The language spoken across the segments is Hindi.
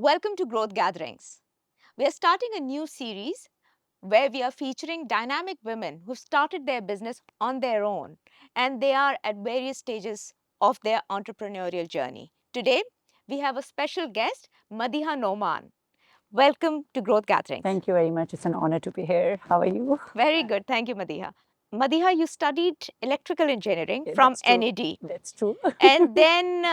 Welcome to Growth Gatherings. We are starting a new series where we are featuring dynamic women who've started their business on their own and they are at various stages of their entrepreneurial journey. Today, we have a special guest, Madiha Noman. Welcome to Growth Gatherings. Thank you very much. It's an honor to be here. How are you? Very good. Thank you, Madiha. Madiha, you studied electrical engineering Yeah, from that's true. NED. That's true. And then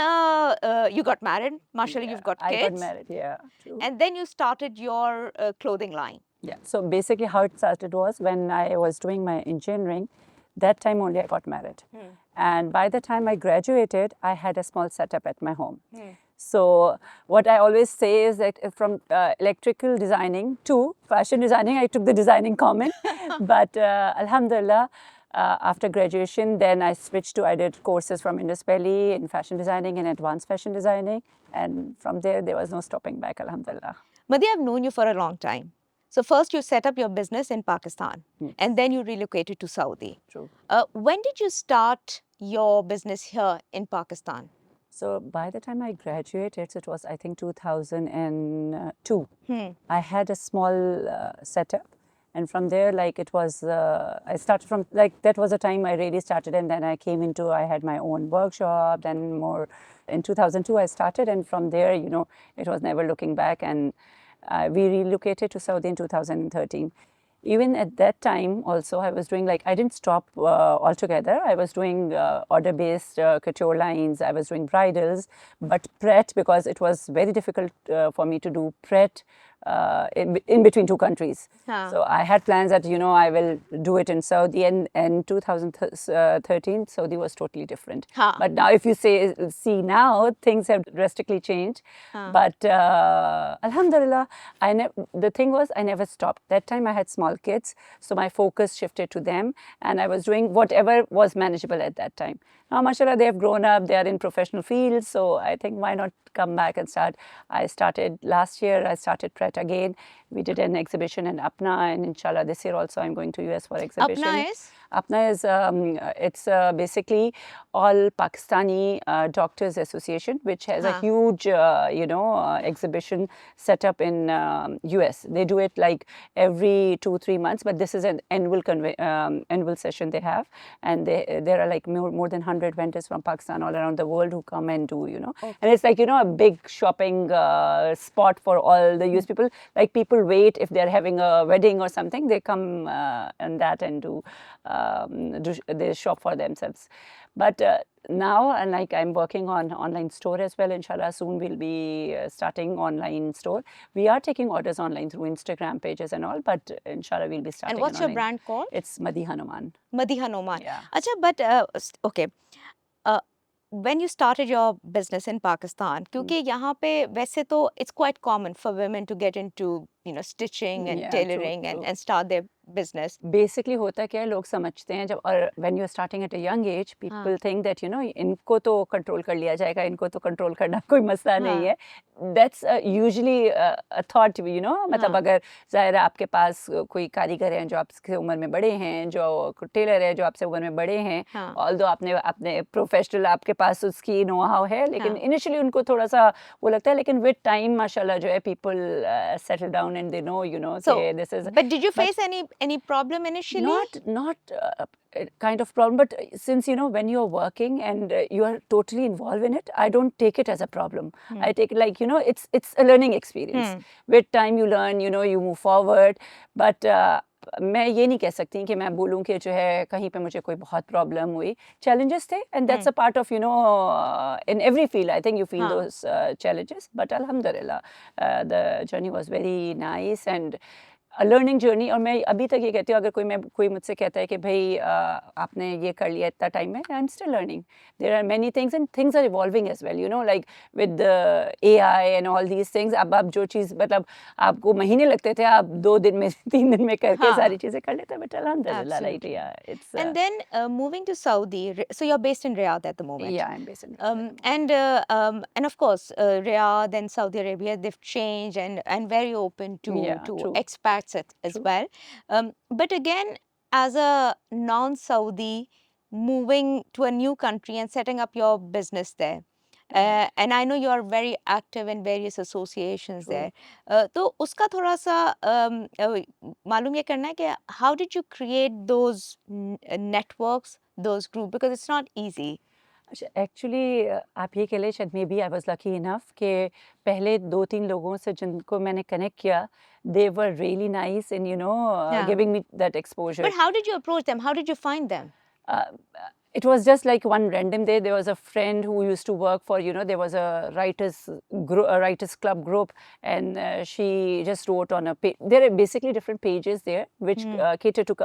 you got married. Mashallah, Yeah, you've got I got kids. married. Yeah, true. And then you started your clothing line. Yeah. So basically, how it started was when I was doing my engineering. That time only I got married, and by the time I graduated, I had a small setup at my home. So what I always say is that from electrical designing to fashion designing, I took the designing common, but Alhamdulillah. After graduation, then I switched to, I did courses from Indus Valley in fashion designing and advanced fashion designing. And from there was no stopping back, Alhamdulillah. Madi, I've known you for a long time. So first you set up your business in Pakistan and then you relocated to Saudi. True. When did you start your business here in Pakistan? So by the time I graduated, it was I think 2002. I had a small setup, and from there, like it was, I started from like that was the time I really started, and then I came into I had my own workshop. Then more in 2002 I started, and from there, it was never looking back, and we relocated to Saudi in 2013. Even at that time also I was doing, like, I didn't stop altogether. I was doing order based couture lines, I was doing bridals, but Pret, because it was very difficult for me to do Pret in between two countries. So I had plans that I will do it in Saudi, and 2013 Saudi was totally different. But now if you see now, things have drastically changed. But Alhamdulillah, the thing was I never stopped. That time I had small kids, so my focus shifted to them, and I was doing whatever was manageable at that time. Now, mashallah, they have grown up, they are in professional fields, so I think why not come back and start. I started last year, I started Pret again. We did an exhibition in Apna, and inshallah this year also I'm going to US for exhibition. Apna is? Apna is it's basically all Pakistani Doctors Association, which has a huge exhibition set up in US. They do it like every 2-3 months, but this is an annual session they have, and there are like more than 100 vendors from Pakistan all around the world who come and do, and it's like a big shopping spot for all the US people. Like, people wait if they're having a wedding or something, they come and that and do they shop for themselves. But now, and like, I'm working on online store as well. Inshallah, soon we'll be starting online store. We are taking orders online through Instagram pages and all, but inshallah we'll be starting. And what's your brand called? It's Madiha Noman. Madiha Noman. Yeah. Acha, but okay. When you started your business in Pakistan, क्योंकि यहाँ पे वैसे तो it's quite common for women to get into stitching and tailoring and start their business. Basically होता क्या है, लोग समझते हैं जब, और when you're starting at a young age, people think that इनको तो कंट्रोल कर लिया जाएगा, इनको तो कंट्रोल करना कोई मसला नहीं है. That's usually a thought, मतलब अगर ज़ाहिर है आपके पास कोई कारीगर हैं जो आपसे उम्र में बड़े हैं, जो टेलर है जो आपसे उम्र में बड़े हैं, although अपने प्रोफेशनल आपके पास उसकी नो हाउ है, लेकिन इनिशियली उनको थोड़ा सा वो लगता है, लेकिन विद टाइम माशाल्लाह जो है people settle down and they know, So, this is. But did you face any problem initially? Not kind of problem, but since when you're working and you are totally involved in it, I don't take it as a problem. I take it like it's a learning experience. With time you learn, you move forward. But मैं ये नहीं कह सकती कि मैं बोलूँ कि जो है कहीं पे मुझे कोई बहुत प्रॉब्लम हुई. Challenges थे, and that's a part of in every field I think you feel those challenges, but alhamdulillah the journey was very nice and learning journey. और मैं अभी तक ये कहती हूँ, अगर कोई मुझसे कहता है कि भाई आपने ये कर लिया इतना टाइम में, I am still learning. There are many things and things are evolving as well, like with AI and all these things. अब आप जो चीज़, मतलब आपको महीने लगते थे, आप 2 दिन में 3 दिन में करके सारी चीज़ें कर लेते हैं. बट अल्हम्दुलिल्लाह, राइट, या it's. And then moving to Saudi, so you're based in Riyadh at the moment. Yeah, I'm based in and of course Riyadh and Saudi Arabia, they've changed and very open to true. expats as well. But again, as a non-Saudi moving to a new country and setting up your business there, and I know you are very active in various associations True. there. तो उसका थोड़ा सा मालूम ये करना है कि how did you create those networks, those group, because it's not easy. अच्छा, एक्चुअली आप ये कह लें, शायद maybe I was lucky enough कि पहले 2-3 लोगों से जिनको मैंने कनेक्ट किया, they were really nice in Yeah. Giving me that But exposure. how did you approach them? How did you find them? uh, it was just like one random day. There was a friend who used to work for, there was a a writers club group, and she just wrote on a page. There are basically different pages there which cater to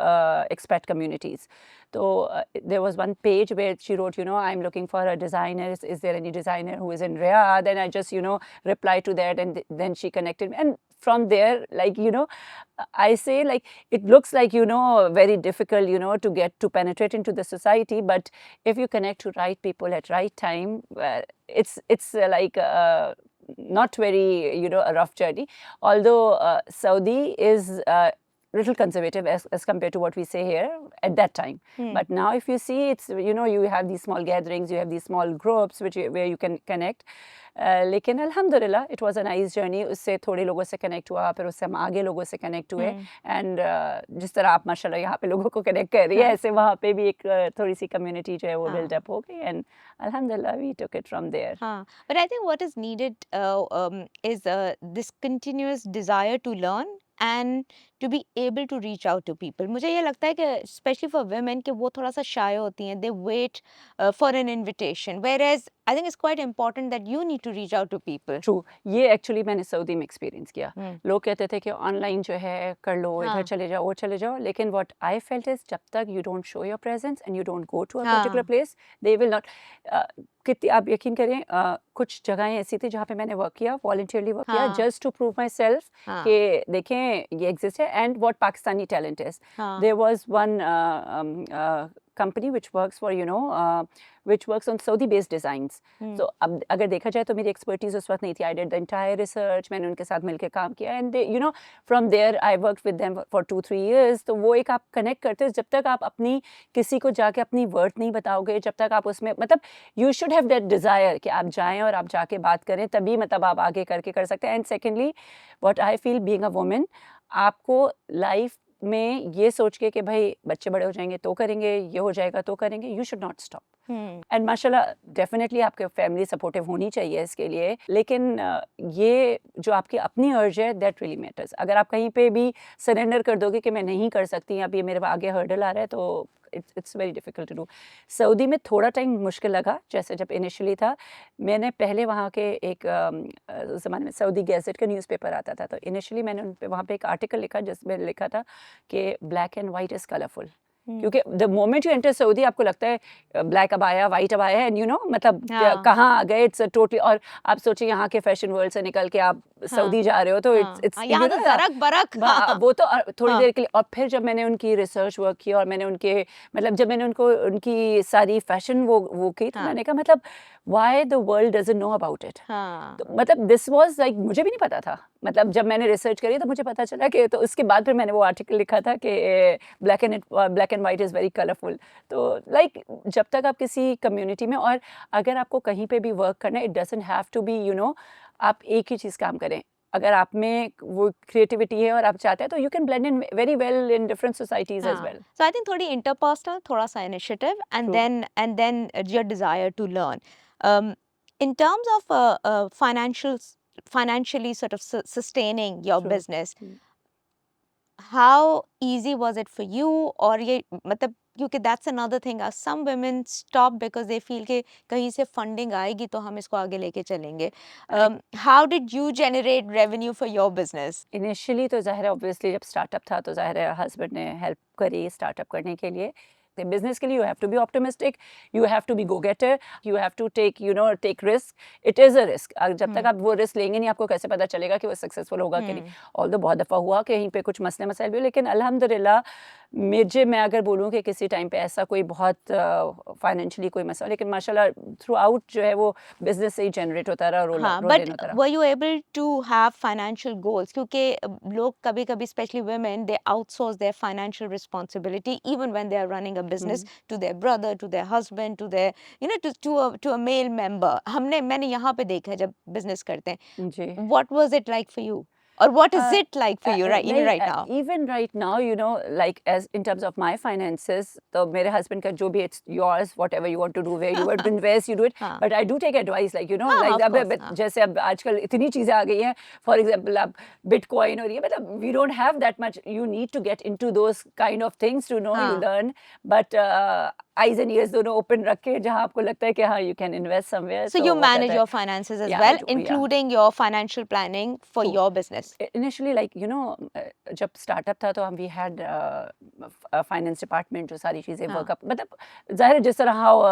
expat communities. So there was one page where she wrote, I'm looking for a designer. Is there any designer who is in Riyadh? And I just, replied to that, and then she connected me. And from there, like, I say, like, it looks like, very difficult, to get to penetrate into the society. But if you connect to right people at right time, it's like not very, a rough journey. Although Saudi is little conservative as compared to what we say here at that time. But now if you see, it's, you have these small gatherings, you have these small groups where you can connect. लेकिन अल्हम्दुलिल्लाह it was a nice journey. उससे थोड़े लोगों से कनेक्ट हुआ, फिर उससे हम आगे लोगों से कनेक्ट हुए. एंड जिस तरह आप माशाल्लाह यहाँ पे लोगों को कनेक्ट कर रही है, ऐसे वहाँ पे भी एक थोड़ी सी कम्युनिटी जो है वो बिल्ड अप हो गई. एंड अल्हम्दुलिल्लाह we took it from there. But I think what is needed is this continuous desire to learn and to be able to reach out to people. मुझे ये लगता है कि especially for women कि वो थोड़ा सा shy होती हैं. They wait for an invitation. Whereas I think it's quite important that you need to reach out to people. True. ये एक्चुअली मैंने सऊदी में एक्सपीरियंस किया. लोग कहते थे कि ऑनलाइन जो है कर लो, इधर चले जाओ, वो चले जाओ. लेकिन व्हाट आई फेल्ट इज, जब तक you don't show your presence and you don't go to a particular place, they will not. कितनी आप यकीन करें, कुछ जगहें ऐसी थी जहाँ पे मैंने वर्क किया, वॉलंटियरली वर्क किया, just to prove myself कि देखें ये एग्जिस्ट है and what Pakistani talent is. There was one company which works for which works on Saudi based designs. So अब अगर देखा जाए तो मेरी expertise उस वक्त नहीं थी. I did the entire research, मैंने उनके साथ मिलकर काम किया, and they, from there I worked with them for 2-3 years. तो वो एक आप connect करते हो. जब तक आप अपनी किसी को जाके अपनी वर्थ नहीं बताओगे, जब तक आप उसमें मतलब you should have that desire कि आप जाएं और आप जाके बात करें, तभी मतलब आप आगे करके कर सकते हैं. And secondly, what I feel being a woman, आपको life में ये सोच के कि भाई बच्चे बड़े हो जाएंगे तो करेंगे, ये हो जाएगा तो करेंगे, you should not stop. And माशाल्लाह डेफिनेटली आपके फैमिली सपोर्टिव होनी चाहिए इसके लिए. लेकिन ये जो आपकी अपनी अर्ज है, दैट रियली मैटर्स. अगर आप कहीं पे भी सरेंडर कर दोगे कि मैं नहीं कर सकती, अब ये मेरे आगे हर्डल आ रहा है, तो it's very difficult to do. Saudi में थोड़ा टाइम मुश्किल लगा, जैसे जब इनिशियली था. मैंने पहले वहाँ के एक उस ज़माने में सऊदी गैजेट का न्यूज़पेपर आता था, तो इनिशियली मैंने उन पे वहाँ पे एक आर्टिकल लिखा जिसमें लिखा था कि black and white is colourful. क्योंकि the moment you enter Saudi आपको लगता है ब्लैक अब आया, वाइट अब आया, एंड मतलब कहाँ आ गए, इट्स टोटली. और आप सोचिए यहाँ के फैशन वर्ल्ड से निकल के आप सऊदी जा रहे हो, तो इट्स यहाँ तो जरक बरक. वो तो थोड़ी देर के लिए. और फिर जब मैंने उनकी रिसर्च वर्क की और मैंने उनके मतलब जब मैंने उनकी सारी फैशन वो की, तो मैंने कहा मतलब why the world doesn't know about it. तो मतलब this was like मुझे भी नहीं पता था. मतलब जब मैंने रिसर्च करी तो मुझे पता चला कि, तो उसके बाद फिर मैंने वो आर्टिकल लिखा था कि black and white is very colourful. तो लाइक जब तक आप किसी कम्युनिटी में, और अगर आपको कहीं पे भी वर्क करना है, it doesn't have to be आप एक ही चीज़ काम करें. अगर आप में वो क्रिएटिविटी है और आप चाहते हैं, तो you can blend in very well in different societies as well. So I think थोड़ी interpersonal, थोड़ा सा initiative, and then your desire to learn. In terms of financially sort of sustaining your business, how easy was it for you? और ये मतलब क्योंकि that's another thing, some women stop because they feel कि कहीं से funding आएगी तो हम इसको आगे लेके चलेंगे. How did you generate revenue for your business? Initially तो ज़ाहिर है, ऑब्वियसली जब स्टार्टअप था तो ज़ाहिर है हस्बैंड ने हेल्प करी स्टार्टअप करने के लिए. बिजनेस के लिए you have to be optimistic, you have to be go getter, you have to take risk. It is a risk. जब तक आप वो रिस्क लेंगे नहीं, आपको कैसे पता चलेगा कि वो सक्सेसफुल होगा कि नहीं. ऑल्दो बहुत दफ़ा हुआ कि यहीं पे कुछ मसले मसाइल भी हुए, लेकिन अल्हम्दुलिल्लाह मैं अगर बोलूँ कि किसी टाइम पे ऐसा कोई बहुत फाइनेंशियली कोई मसला, लेकिन माशाल्लाह थ्रू आउट जो है वो बिजनेस से ही जनरेट होता रहा, role but were you able to have financial goals? क्योंकि लोग कभी-कभी, especially women, they outsource their financial responsibility even when they are running a business to their brother, to their husband, to their, to a male member. मैंने यहाँ पे देखा है जब business करते हैं. जी. What was it like for you? Or what is it like for you even right now? Even right now, like as in terms of my finances, तो मेरे husband का जो भी it's yours, whatever you want to do, where you want to invest, you do it. हाँ. But I do take advice, like हाँ, like of course, अब हाँ. जैसे अब आजकल इतनी चीजें आ गई हैं. For example, अब Bitcoin और ये मतलब we don't have that much. You need to get into those kind of things to know, you हाँ. learn. But eyes and ears दोनों open रख के जहाँ आपको लगता है कि हाँ you can invest somewhere. So तो you वो manage कहता है, your finances as yeah, I well, do, yeah. including your financial planning for True. your business. Initially, like जब स्टार्टअप था तो हम वी हैड फाइनेंस डिपार्टमेंट जो सारी चीज़ें हाँ. वर्कअप मतलब ज़ाहिर है जिस तरह हाउ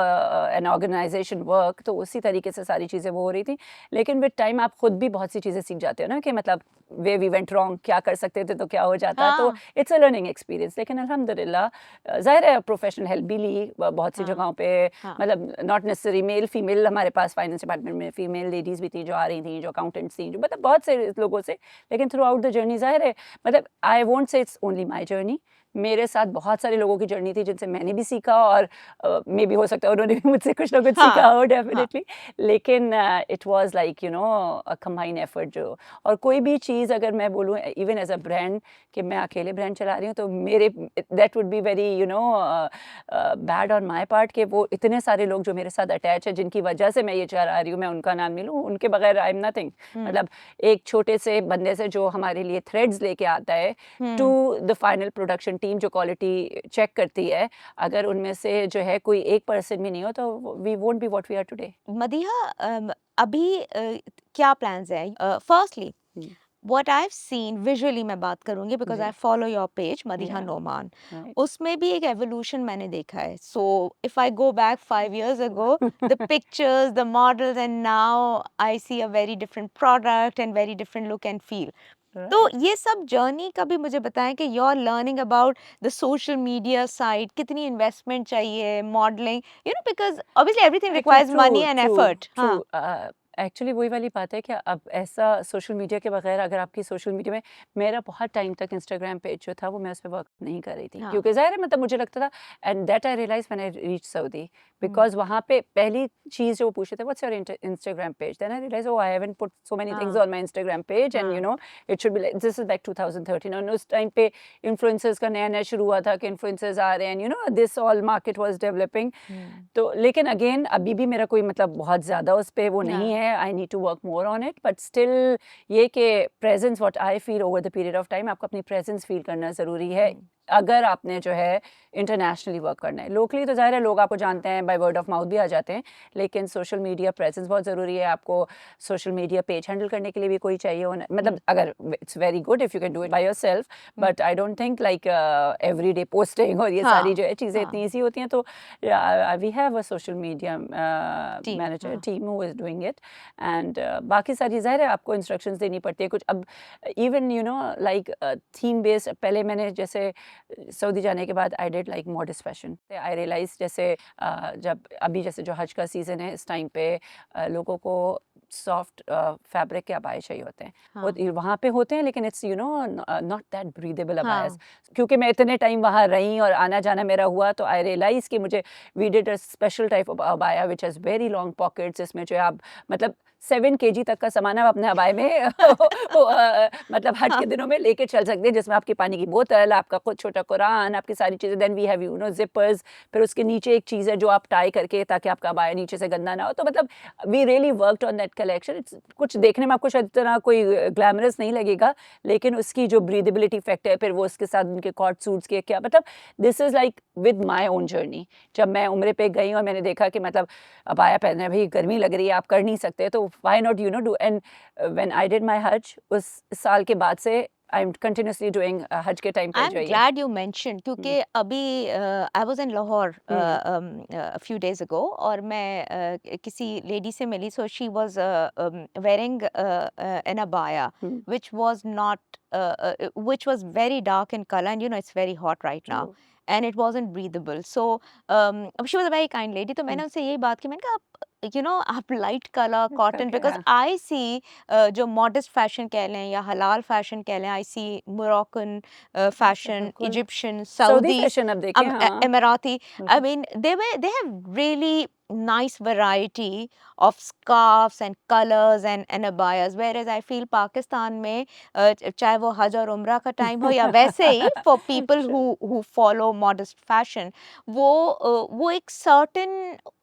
एन ऑर्गेनाइजेशन वर्क तो उसी तरीके से सारी चीज़ें वो हो रही थी. लेकिन विद टाइम आप खुद भी बहुत सी चीज़ें सीख जाते हो ना कि मतलब वे वी वेंट रॉन्ग क्या कर सकते थे तो क्या हो जाता. तो हाँ. It's a learning experience. लेकिन अल्हम्दुलिल्लाह ज़ाहिर है प्रोफेशनल हेल्प भी ली बहुत सी हाँ. जगहों पे. हाँ. मतलब नॉट नेसेसरी मेल फीमेल हमारे पास फाइनेंस डिपार्टमेंट में फीमेल लेडीज़ भी थी जो आ रही थी जो अकाउंटेंट्स थी जो मतलब बहुत से लोगों से. लेकिन थ्रू आउट द जर्नी ज़ाहिर है मतलब I won't say it's only my journey. मेरे साथ बहुत सारे लोगों की जर्नी थी जिनसे मैंने भी सीखा और मे बी हो सकता है उन्होंने भी मुझसे कुछ ना कुछ सीखा हाँ. हो हाँ. डेफिनेटली. लेकिन it was like a combine effort जो. और कोई भी चीज़ अगर मैं बोलूँ इवन एज अ ब्रांड कि मैं अकेले ब्रांड चला रही हूँ तो मेरे that would be very bad on my part कि वो इतने सारे लोग जो मेरे साथ अटैच है जिनकी वजह से मैं ये चला रही हूँ मैं उनका नाम नहीं लूँ. उनके बगैर आई एम नथिंग. मतलब एक छोटे से बंदे से जो हमारे लिए थ्रेड्स लेके आता है to the final production team जो क्वालिटी चेक करती है अगर उनमें से जो है कोई एक पर्सन भी नहीं हो तो we won't be what we are today. Madiha, अभी क्या प्लान्स हैं? Firstly what I've seen visually मैं बात करूंगी because I ji. follow your page Madiha Yeah. Noman. Right. उसमें भी एक evolution मैंने देखा है. So if I go back 5 years ago, the pictures, the models, and now I see a very different product and very different look and feel. तो Right. ये सब जर्नी का भी मुझे बताएं कि you are learning about the social media side, कितनी इन्वेस्टमेंट चाहिए, modelling, because obviously everything actually requires money and effort. True. हाँ. एक्चुअली वही वाली बात है कि अब ऐसा सोशल मीडिया के बगैर अगर आपकी सोशल मीडिया में मेरा बहुत टाइम तक इंस्टाग्राम पेज जो था वो मैं उस पर वर्क नहीं कर रही थी हाँ. क्योंकि ज़ाहिर है मतलब मुझे लगता था and that I realize when I reach Saudi because वहाँ पे पहली चीज़ जो वो पूछे थे what's your Instagram page then I realize oh I haven't put so many things हाँ. On my Instagram page and हाँ. It should be like this is back 2013 और उस टाइम पे इन्फ्लुएंसर्स का नया नया शुरू हुआ था कि इन्फ्लुएंसर्स आ रहे हैं this all market was developing. तो लेकिन अगेन अभी भी मेरा कोई मतलब बहुत ज़्यादा उस पर वो नहीं है. I need to work more on it but still ये कि presence what I feel over the period of time आपको अपनी प्रेजेंस फील करना ज़रूरी है अगर आपने जो है इंटरनेशनली वर्क करना है. लोकली तो ज़ाहिर है लोग आपको जानते हैं बाय वर्ड ऑफ माउथ भी आ जाते हैं लेकिन सोशल मीडिया प्रेजेंस बहुत ज़रूरी है. आपको सोशल मीडिया पेज हैंडल करने के लिए भी कोई चाहिए होना मतलब अगर it's very good if you can do it by yourself but I don't think like everyday posting और ये सारी जो है चीज़ें इतनी ईजी होती हैं. तो we have a social media manager team who is doing it and बाकी सारी ज़ाहिर है आपको इंस्ट्रक्शंस देनी पड़ती है कुछ. अब इवन लाइक थीम बेस्ड पहले मैंने जैसे सऊदी जाने के बाद I did like modest fashion. I realise जैसे जब अभी जैसे जो हज का सीज़न है इस टाइम पे लोगों को सॉफ्ट फैब्रिक के अबाए चाहिए होते हैं. वो वहाँ पे होते हैं लेकिन इट्स नॉट दैट ब्रीदेबल अबायस. क्योंकि मैं इतने टाइम वहाँ रही और आना जाना मेरा हुआ तो आई रियलाइज कि मुझे we did a special type of अबाया which has very long pockets. इसमें जो है आप मतलब 7 kg तक का सामान आप अपने अबाए में मतलब हज के दिनों में लेके चल सकते हैं जिसमें आपकी पानी की बोतल आपका खुद छोटा कुरान आपकी सारी चीज़ें. Then we have zippers. फिर उसके नीचे एक चीज़ है जो आप टाई करके ताकि आपका अबाया नीचे से गंदा ना हो. तो मतलब we really worked on that collection. कुछ देखने में आपको शायद इतना कोई ग्लैमरस नहीं लगेगा लेकिन उसकी जो ब्रीदेबिलिटी फैक्टर है फिर वो उसके साथ उनके कॉट सूट्स के क्या मतलब this is like with my own journey. जब मैं उम्रे पे गई और मैंने देखा कि मतलब अबाया पहनना भाई गर्मी लग रही है आप कर नहीं सकते तो why not do. And when I did my Hajj उस साल के बाद से I'm continuously doing हज के टाइम पे जो I'm है glad you mentioned क्योंकि अभी I was in Lahore a few days ago और मैं किसी lady से मिली. So she was wearing an abaya which was not which was very dark in color and it's very hot right now and it wasn't breathable. So she was a very kind lady. तो मैंने उनसे यही बात की. मैंने कहा आप लाइट कलर कॉटन, बिकॉज हाँ, आई सी जो मॉडर्न फैशन कह लें या हलाल फैशन कह लें, आई सी मोरक्कन फैशन, बिल्कुल। इजिप्शियन, सऊदी सऊदी, फैशन अब देखें, हाँ, Emirati. I बिल्कुल। mean, they have really nice variety of scarves and colors and abayas. Whereas I feel Pakistan में चाहे वो हज और उम्रा का टाइम हो या वैसे ही for people who follow modest fashion, वो एक certain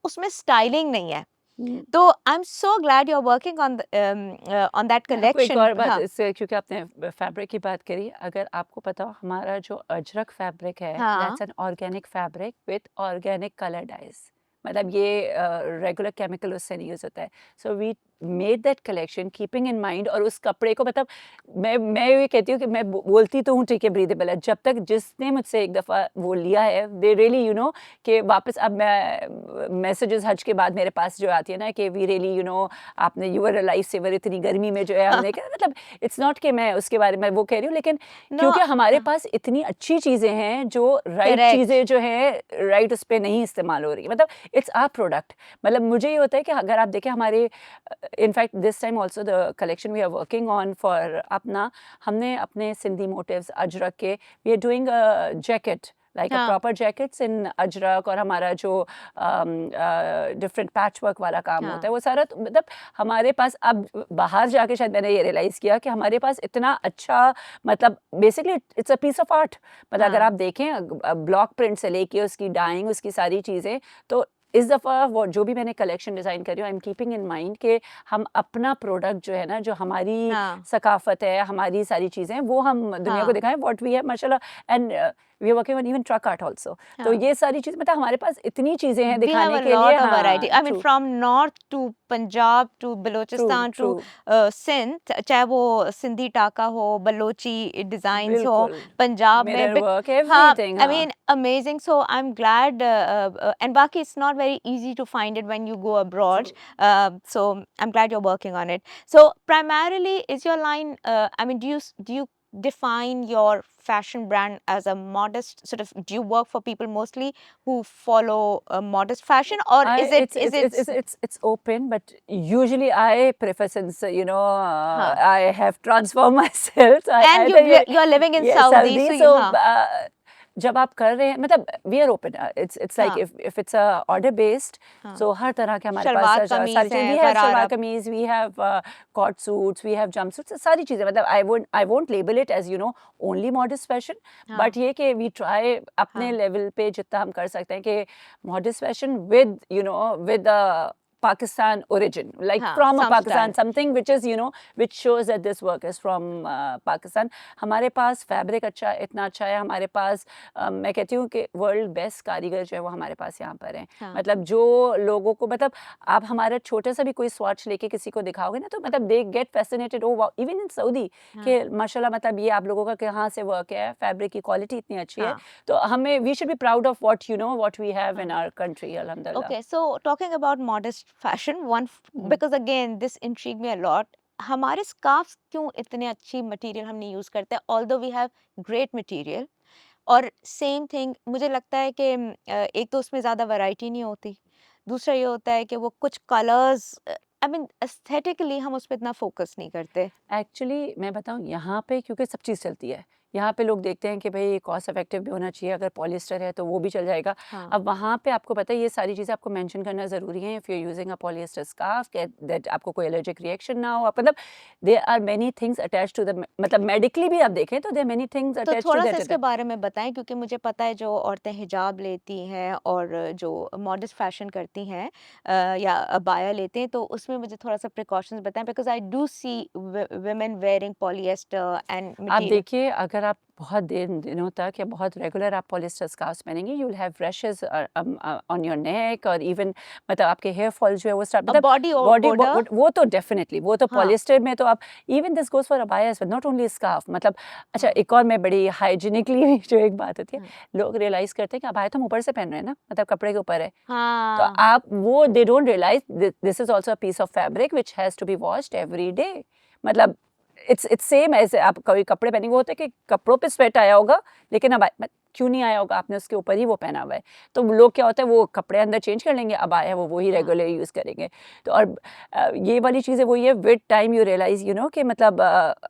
उसमें styling नहीं है. हुँ। तो I'm so glad you're working on that मैं आपको एक collection. और बात हाँ, इससे, क्योंकि आपने फैब्रिक की बात करी, अगर आपको पता हो हमारा जो अजरक फैब्रिक है, हाँ, that's an organic fabric with organic colour dyes. मतलब ये रेगुलर केमिकल उससे नहीं यूज होता है। So we made that collection keeping in mind, और उस कपड़े को मतलब मैं ये कहती हूँ कि मैं बोलती तो हूँ ठीक है ब्रीदेबल है, जब तक जिसने मुझसे एक दफ़ा वो लिया है दे रियली कि वापस, अब मैं मैसेजेस हज के बाद मेरे पास जो आती है ना कि वी रियली आपने you are a life saver, इतनी गर्मी में जो है हमने क्या मतलब, इट्स नॉट कि मैं उसके बारे में वो कह रही हूँ, लेकिन no, क्योंकि हमारे पास इतनी अच्छी चीज़ें हैं जो राइट correct. चीज़ें जो हैं राइट उस पर नहीं इस्तेमाल हो रही, मतलब इट्स आर प्रोडक्ट। मतलब मुझे ये होता है कि अगर आप देखें हमारे, in fact this time also the collection we are working on for अपना, हमने अपने सिंधी मोटिव्स अजरक के, we are doing a jacket like a हाँ, प्रॉपर जैकेट्स इन अजरक, और हमारा जो डिफरेंट पैच वर्क वाला काम होता हाँ, है वो सारा, तो मतलब हमारे पास अब बाहर जाके शायद मैंने ये रियलाइज़ किया कि हमारे पास इतना अच्छा, मतलब basically it's a piece of art. मतलब अगर हाँ, आप देखें ब्लॉक प्रिंट से लेके उसकी डाइंग, उसकी सारी चीज़ें, तो इस दफ़ा वो जो भी मैंने कलेक्शन डिज़ाइन करी हूँ, I am keeping in mind कि हम अपना प्रोडक्ट जो है ना, जो हमारी हाँ, सकाफ़त है, हमारी सारी चीज़ें, वो हम दुनिया को हाँ. दिखाएँ व्हाट वी हैव माशाल्लाह। And we are working on even truck art also. तो हाँ. ये सारी चीज़, मतलब हमारे पास इतनी चीज़ें हैं We have दिखाने a के लिए। lot of variety. हाँ, I mean, true, from north to Punjab to true, Balochistan true, to Sindh, चाहे वो सिंधी टाका हो, बलोची डिजाइन्स हो, बिल्कुल। पंजाब में मिरर बिक वर्क, हाँ, एवरीथिंग, I हाँ। mean, amazing. So I'm glad, and बाकी it's not very easy to find it when you go abroad. True. So I'm glad you're working on it. So primarily, is your line? I mean, do you define your fashion brand as a modest sort of? Do you work for people mostly who follow a modest fashion, or I is it it's is it's it it's it's it's open, but usually I prefer, since huh? I have transformed myself. So I And either you're living in yeah, Saudi, Saudi. so So huh? जब आप कर रहे हैं, मतलब we are open. It's like Huh? if it's a order based, Huh? so हर तरह के हमारे पास शलवार सारी कमीज चीज़, we है, have शलवार गरारा. कमीज, we have court suits, we have jumpsuits, सारी चीज़ें, मतलब I won't label it as only modest fashion, हाँ, but ये कि we try अपने हाँ, level पे जितना हम कर सकते हैं कि modest fashion with a Pakistan origin, like हाँ, from a some Pakistan, style. something which is which shows that this work is from Pakistan. हमारे पास फैब्रिक अच्छा, इतना अच्छा है हमारे पास, मैं कहती हूँ कि वर्ल्ड बेस्ट कारीगर जो है वो हमारे पास यहाँ पर हैं। हाँ, मतलब जो लोगों को, मतलब आप हमारा छोटा सा भी कोई स्वॉच लेके किसी को दिखाओगे ना, तो मतलब they get fascinated, oh wow, even in Saudi, हाँ, कि माशाल्लाह, मतलब ये आप लोगों का कहाँ से वर्क है, फैब्रिक की क्वालिटी इतनी अच्छी है। हाँ, तो हमें, we should be proud of what we have in हाँ. आवर कंट्री, अल्हम्दुलिल्लाह। Okay, so talking about modest fashion, hmm. because again this intrigued me a lot. हमारे scarves क्यों इतने अच्छी मटेरियल हम नहीं यूज करते, although we have great material. और सेम थिंग मुझे लगता है कि एक तो उसमें ज़्यादा वैरायटी नहीं होती, दूसरा ये होता है कि वो कुछ कलर्स, आई मीन एस्थेटिकली हम उस पे इतना फोकस नहीं करते. एक्चुअली मैं बताऊँ, यहाँ पे क्योंकि सब चीज़ चलती है, यहाँ पे लोग देखते हैं कि भई कॉस्ट इफेक्टिव भी होना चाहिए, अगर पॉलिएस्टर है तो वो भी चल जाएगा। हाँ, अब वहाँ पे आपको पता है ये सारी चीज़ें आपको मेंशन करना ज़रूरी है, if you are using a polyester scarf, that आपको कोई एलर्जिक रिएक्शन ना हो, मतलब there are many things attached to the, मतलब मेडिकली भी आप देखें तो देयर आर मेनी थिंग्स तो अटैच्ड टू थोड़ा सा दैट। इसके बारे में बताएं, क्योंकि मुझे पता है जो औरतें हिजाब लेती हैं और जो मॉडस्ट फैशन करती हैं या अबाया लेते हैं, तो उसमें मुझे थोड़ा सा प्रिकॉशंस बताएं, because I do see women wearing polyester and आप material. देखिए, अगर आप बहुत दिनों तक या बहुत रेगुलर आप पॉलिएस्टर स्कार्फ्स पहनेंगे, you will have rashes on your neck, और इवन मतलब आपके हेयर फॉल जो है वो स्टार्ट, A मतलब body बॉडी odor. वो तो डेफिनेटली, वो तो हाँ, पॉलिएस्टर में तो आप, even this goes for abayas not only scarf, मतलब अच्छा, हाँ, एक और मैं बड़ी हाइजीनिकली जो एक बात होती है, हाँ, लोग रियलाइज करते हैं कि अबाया तो हम ऊपर से पहन रहे हैं ना, मतलब कपड़े के ऊपर है, तो हाँ. आप वो they don't realise this is also a piece of fabric which has to be washed every day. मतलब इट्स सेम, ऐसे आप कोई कपड़े पहने, वो होता है कि कपड़ों पे स्वेट आया होगा, लेकिन अब क्यों नहीं आया होगा, आपने उसके ऊपर ही वो पहना हुआ है। तो लोग क्या होता है वो कपड़े अंदर चेंज कर लेंगे, अब आया वो वही रेगुलर यूज़ करेंगे। तो और ये वाली चीज़ें वही है, with time you realise you know कि मतलब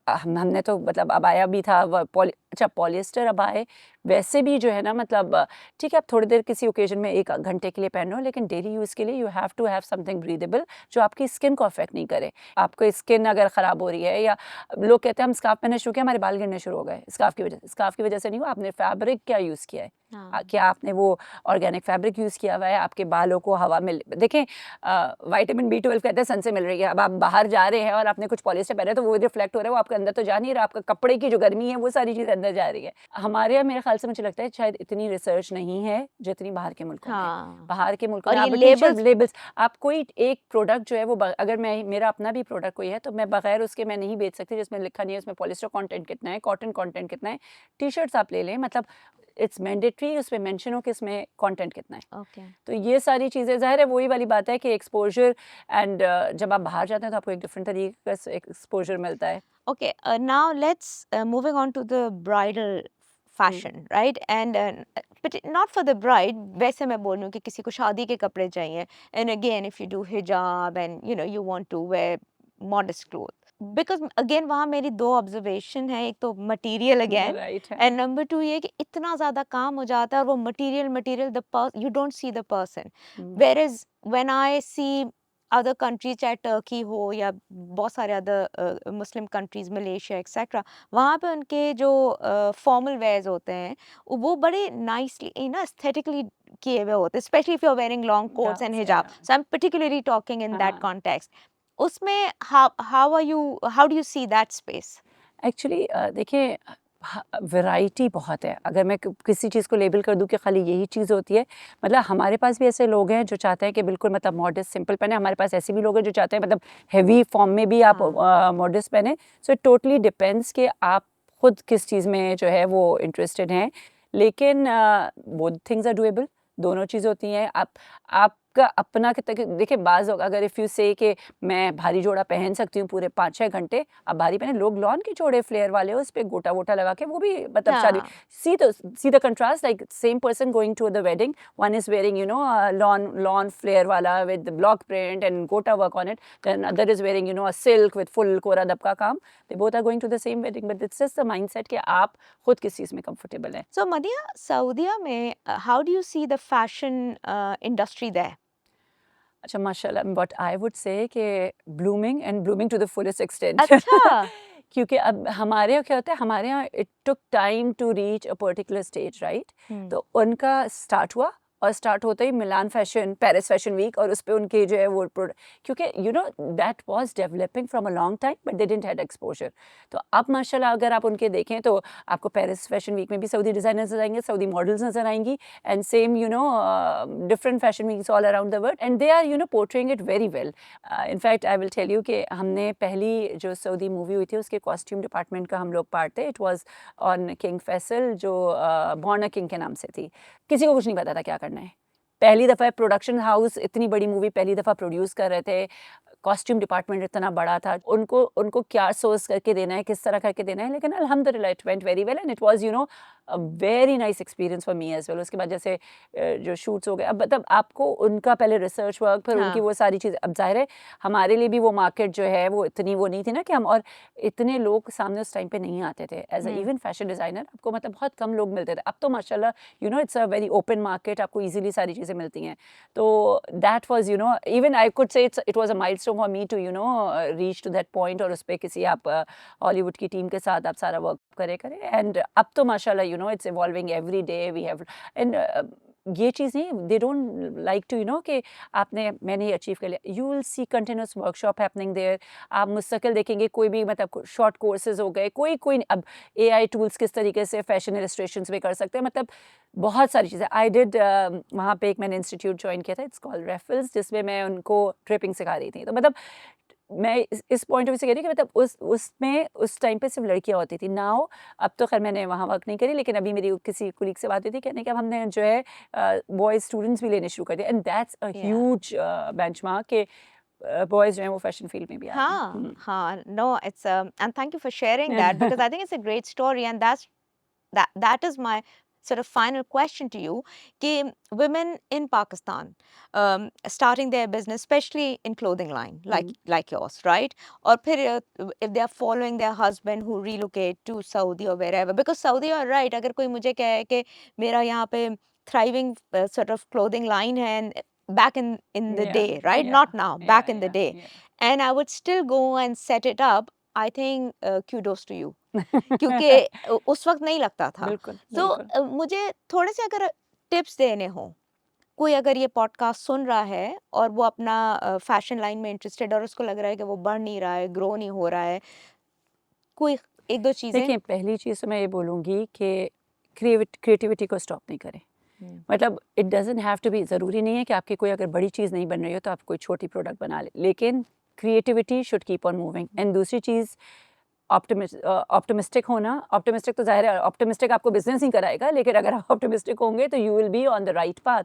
हमने तो मतलब अबाया भी था अच्छा पॉलिएस्टर अबाए वैसे भी जो है ना मतलब ठीक है आप थोड़ी देर किसी ओकेजन में 1 घंटे के लिए पहन रहे हो, लेकिन डेली यूज़ के लिए you have to have something breathable जो आपकी स्किन को अफेक्ट नहीं करे। आपको स्किन अगर ख़राब हो रही है या लोग कहते हैं हम स्कार्फ पहनना शुरू किया हमारे बाल गिरने शुरू हो गए स्कार्फ की वजह से नहीं हुआ, आपने फैब्रिक क्या यूज़ किया है। क्या आपने वो ऑर्गेनिक फैब्रिक यूज़ किया हुआ है, आपके बालों को हवा मिल देखें विटामिन B12 कहते हैं सन से मिल रही है। अब आप बाहर जा रहे हैं और आपने कुछ पॉलिएस्टर पहना है तो वो रिफ्लेक्ट हो रहा है, वो आपके अंदर तो जा नहीं रहा, आपका कपड़े की जो गर्मी है वो सारी चीज़ अंदर जा रही है। हमारे यहाँ मेरे ख्याल से मुझे लगता है शायद इतनी रिसर्च नहीं है जितनी बाहर के मुल्कों में। हाँ, बाहर के मुल्कों और में ये आप टी-शर्ट लेबल्स लेबल्स आप कोई एक प्रोडक्ट जो है वो अगर मैं मेरा अपना भी प्रोडक्ट कोई है तो मैं बगैर उसके मैं नहीं बेच सकती जिसमें लिखा नहीं है उसमें पॉलिएस्टर कंटेंट कितना है, कॉटन कंटेंट कितना है। टी-शर्ट्स आप ले लें मतलब इट्स मैंडेटरी उसमें मेंशन हो कि इसमें कंटेंट कितना है। ओके। तो ये सारी चीज़ें ज़ाहिर है वही वाली बात है कि एक्सपोज़र एंड जब आप बाहर जाते हैं तो आपको एक डिफरेंट तरीके का एक्सपोज़र मिलता है। Okay, now let's moving on to the bridal hmm. fashion, right? And but not for the bride. वैसे मैं बोल रही हूँ कि किसी को शादी के कपड़े चाहिए. And again, if you do hijab and you know you want to wear modest clothes. Because again वहाँ मेरी दो observation है, एक तो material again राइट है। and number two ये कि इतना ज़्यादा काम हो जाता है और वो material you don't see the person. Hmm. Whereas when I see other countries चाहे टर्की हो या बहुत सारे other Muslim countries Malaysia etcetera वहाँ पे उनके जो फॉर्मल वेयर्स होते हैं वो बड़े नाइसली ना एस्थेटिकली किए हुए होते हैं specially if you are wearing long coats and gowns हिजाब या so I am particularly talking in that हाँ। कॉन्टेक्स्ट उसमें how do you see that space actually देखिए वैरायटी बहुत है। अगर मैं किसी चीज़ को लेबल कर दूँ कि खाली यही चीज़ होती है, मतलब हमारे पास भी ऐसे लोग हैं जो चाहते हैं कि बिल्कुल मतलब मॉडेस्ट सिंपल पहने, हमारे पास ऐसे भी लोग हैं जो चाहते हैं मतलब हेवी फॉर्म में भी आप हाँ मॉडेस्ट पहने। सो इट टोटली डिपेंड्स कि आप खुद किस चीज़ में जो है वो इंटरेस्टेड हैं। लेकिन बोथ थिंग्स आर डूएबल, दोनों चीज़ होती हैं। आपका अपना देखिए बाज़ लोग अगर इफ़ यू से कि मैं भारी जोड़ा पहन सकती हूँ पूरे 5-6 घंटे, आप भारी पहने, लोग लॉन के जोड़े फ्लेयर वाले उस पे गोटा-वोटा लगा के वो भी मतलब शादी हाँ see the contrast like same person going to the wedding, one is wearing you know lawn flare वाला with block print and gota work on it, then other is wearing you know a silk with full kora dabka kaam. They both are going to the same wedding but it's just the mindset कि आप खुद किस चीज़ में कंफर्टेबल हैं। सो मदिया सऊदीया में how do you see the fashion industry there अच्छा माशाल्लाह बट आई वुड से कि blooming to the fullest extent अच्छा क्योंकि अब हमारे यहाँ क्या होता है, हमारे यहाँ it took time to reach a particular stage right. हम्म तो उनका स्टार्ट हुआ और स्टार्ट होते ही Milan fashion Paris fashion week और उस पे उनके जो है वो प्रोडक्ट, क्योंकि you know that was developing from a long time but they didn't had exposure. तो अब माशाल्लाह अगर आप उनके देखें तो आपको पेरिस फैशन वीक में भी सऊदी डिज़ाइनर्स नजर आएंगे, सऊदी मॉडल्स नजर आएंगी and same you know different fashion weeks all around the world and they are you know portraying it very well. In fact I will tell you कि हमने पहली जो सऊदी मूवी हुई थी उसके कॉस्ट्यूम डिपार्टमेंट का हम लोग पार्ट थे। It was on King Faisal जो बॉर्न अ किंग के नाम से थी। किसी को कुछ नहीं पता था क्या करना है, पहली दफ़ा प्रोडक्शन हाउस इतनी बड़ी मूवी पहली दफ़ा प्रोड्यूस कर रहे थे, कॉस्ट्यूम डिपार्टमेंट इतना बड़ा था, उनको उनको क्या सोर्स करके देना है, किस तरह करके देना है, लेकिन अल्हम्दुलिल्लाह it went very well and it was you know a very nice experience for me as well. उसके बाद जैसे जो शूट्स हो गए, अब मतलब आपको उनका पहले रिसर्च वर्क फिर उनकी हाँ वो सारी चीज़ें, अब ज़ाहिर है हमारे लिए भी वो मार्केट जो है वो इतनी वो नहीं थी ना कि हम और इतने लोग सामने उस टाइम पे नहीं आते थे as a hmm even fashion designer, आपको मतलब बहुत कम लोग मिलते थे। अब तो माशाल्लाह you know it's a very open market, आपको ईज़िली सारी चीज़ें मिलती हैं। तो that was you know even I could say it was a milestone for me to you know reach to that point और उस पे किसी आप हॉलीवुड की टीम के साथ आप सारा वर्क करें एंड अब तो माशाल्लाह you know it's evolving every day we have and ये चीज़ नहीं, they don't like to you know कि आपने मैंने ये अचीव कर लिया, you will see continuous workshop happening there. आप मुस्तकिल देखेंगे कोई भी मतलब शॉर्ट कोर्सेज हो गए, कोई अब एआई टूल्स किस तरीके से फैशन इलस्ट्रेशंस में कर सकते हैं, मतलब बहुत सारी चीज़ें आई डिड। वहाँ पे एक मैंने इंस्टीट्यूट ज्वाइन किया था, इट्स कॉल्ड रेफल्स, जिसमें मैं उनको ट्रिपिंग सिखा रही थी। तो मतलब मैं इस पॉइंट ऑफ व्यू से कह रही हूँ कि मतलब उसमें उस टाइम पे सिर्फ लड़कियाँ होती थी। नाउ अब तो खैर मैंने वहाँ वर्क नहीं करी, लेकिन अभी मेरी किसी कुलीग से बात हुई थी, कहने कि अब हमने जो है बॉयज़ स्टूडेंट्स भी लेने शुरू कर दिए एंड दैट्स अ या ह्यूज बेंचमार्क कि बॉयज़ जो हैं वो फैशन फील्ड में भी आ रहे हैं। हाँ हाँ no it's and thank you for sharing that because I think it's a great story and that is my sort of final question to you कि women in Pakistan starting their business, especially in clothing line like yours, right? और फिर if they are following their husband who relocate to Saudi or wherever, because Saudi, you're right, अगर कोई मुझे कहे कि मेरा यहाँ पे thriving sort of clothing line है and back in the day, right? Not now, back in the day, and I would still go and set it up. I think kudos to you. क्योंकि उस वक्त नहीं लगता था. बिल्कुल So बिल्कुल मुझे थोड़े से अगर टिप्स देने हो, कोई अगर ये पॉडकास्ट सुन रहा है और वो अपना फैशन लाइन में इंटरेस्टेड और उसको लग रहा है कि वो बढ़ नहीं रहा है, ग्रो नहीं हो रहा है, कोई एक दो चीजें. देखिए, पहली चीज़ तो मैं ये बोलूँगी कि क्रिएटिविटी को स्टॉप नहीं करें। मतलब it doesn't have to be, ज़रूरी नहीं है कि आपकी कोई अगर बड़ी चीज़ नहीं बन रही हो तो आप कोई छोटी प्रोडक्ट बना लें, लेकिन creativity should keep on moving. And दूसरी चीज़, ऑप्टिमिस्टिक होना। ऑप्टिमिस्टिक तो ज़ाहिर है, ऑप्टिमिस्टिक आपको बिजनेस ही कराएगा, लेकिन अगर आप ऑप्टिमिस्टिक होंगे तो you will be on the right path.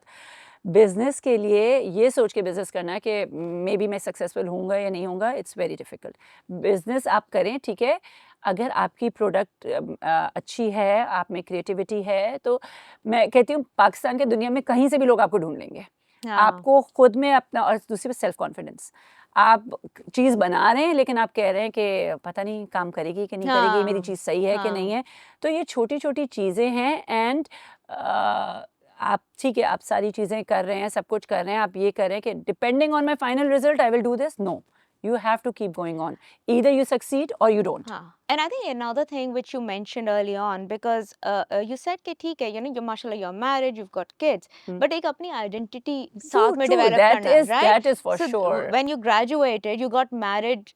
Business के लिए ये सोच के बिजनेस करना है कि मे बी मैं सक्सेसफुल होऊंगा या नहीं होऊंगा, इट्स वेरी डिफ़िकल्ट। बिजनेस आप करें, ठीक है, अगर आपकी प्रोडक्ट अच्छी है, आप में क्रिएटिविटी है, तो मैं कहती हूँ पाकिस्तान के दुनिया में कहीं से भी लोग आपको ढूंढ लेंगे। आपको खुद में अपना, और दूसरी बात सेल्फ कॉन्फिडेंस। आप चीज़ बना रहे हैं लेकिन आप कह रहे हैं कि पता नहीं काम करेगी कि नहीं करेगी, मेरी चीज़ सही है कि नहीं है। तो ये छोटी छोटी चीज़ें हैं। एंड आप, ठीक है, आप सारी चीज़ें कर रहे हैं, सब कुछ कर रहे हैं, आप ये कर रहे हैं कि depending on my final result I will do this, no, you have to keep going on. Either you succeed or you don't. And I think another thing which you mentioned early on, because you said कि ठीक है, you know, you mashallah, you're married, you've got kids, but एक अपनी identity साथ में develop करना, right? That is for So sure. when you graduated, you got married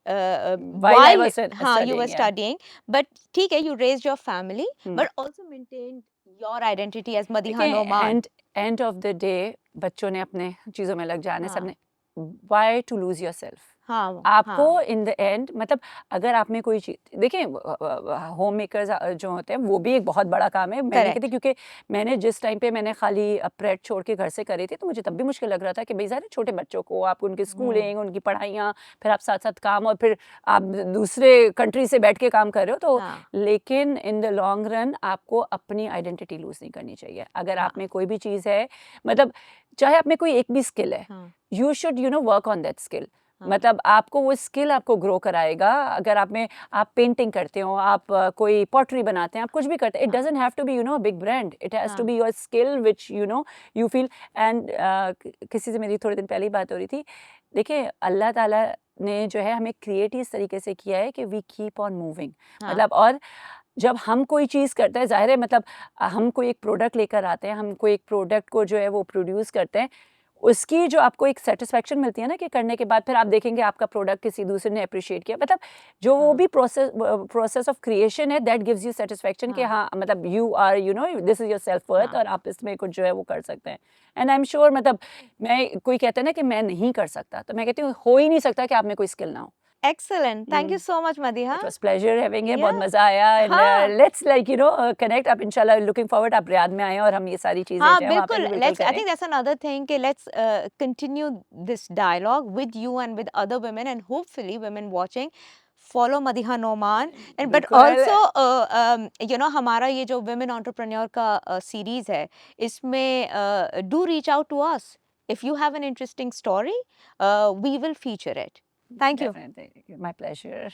While I was studying, you were yeah. studying, but ठीक है, you raised your family, but also maintained your identity as Madiha देखिए, Noman. end of the day बच्चों ने अपने चीज़ों में लग जाने, सबने, why to lose yourself? आपको इन द एंड, मतलब अगर आप में कोई चीज़, देखिए, होम मेकर्स जो होते हैं वो भी एक बहुत बड़ा काम है। मैं नहीं कहती, क्योंकि मैंने जिस टाइम पे मैंने खाली प्रेड छोड़ के घर से करी थी, तो मुझे तब भी मुश्किल लग रहा था कि भाई सारे छोटे बच्चों को आप उनकी स्कूलिंग, उनकी पढ़ाइयाँ, फिर आप साथ साथ काम, और फिर आप दूसरे कंट्री से बैठ के काम कर रहे हो, तो लेकिन इन द लॉन्ग रन आपको अपनी आइडेंटिटी लूज नहीं करनी चाहिए। अगर आप में कोई भी चीज़ है, मतलब चाहे आप में कोई एक भी स्किल है, you should work on that skill. मतलब आपको वो स्किल आपको ग्रो कराएगा। अगर आप पेंटिंग करते हो, आप कोई पॉटरी बनाते हैं, आप कुछ भी करते हैं, it doesn't have to be big brand, it has to be your skill which you feel. And किसी से मेरी थोड़े दिन पहले ही बात हो रही थी। देखिए, अल्लाह ताला ने जो है हमें क्रिएट इस तरीके से किया है कि वी कीप ऑन मूविंग। मतलब, और जब हम कोई चीज़ करते हैं, ज़ाहिर है, मतलब हम कोई एक प्रोडक्ट लेकर आते हैं, हम कोई एक प्रोडक्ट को जो है वो प्रोड्यूस करते हैं, उसकी जो आपको एक सेटिस्फैक्शन मिलती है ना, कि करने के बाद फिर आप देखेंगे आपका प्रोडक्ट किसी दूसरे ने अप्रिशिएट किया, मतलब जो वो भी प्रोसेस ऑफ क्रिएशन है, दैट गिव्स यू सेटिस्फैक्शन कि हाँ, मतलब you are this is your self worth, और आप इसमें कुछ जो है वो कर सकते हैं। एंड आई एम श्योर, मतलब मैं, कोई कहता है ना कि मैं नहीं कर सकता, तो मैं कहती हूँ हो ही नहीं सकता कि आप में कोई स्किल ना हो। Excellent. Thank you so much, Madiha. It was pleasure having you. बहुत मजा आया। And let's connect up, inshallah. Looking forward आप रियाद में आए और हम ये सारी चीजें जो हैं वहाँ पे बिल्कुल. Let's. I think that's another thing. कि let's continue this dialogue with you and with other women, and hopefully women watching follow Madiha Noman. And but also हमारा ये जो women entrepreneur का series है, इसमें do reach out to us if you have an interesting story. We will feature it. Thank you. Definitely. My pleasure.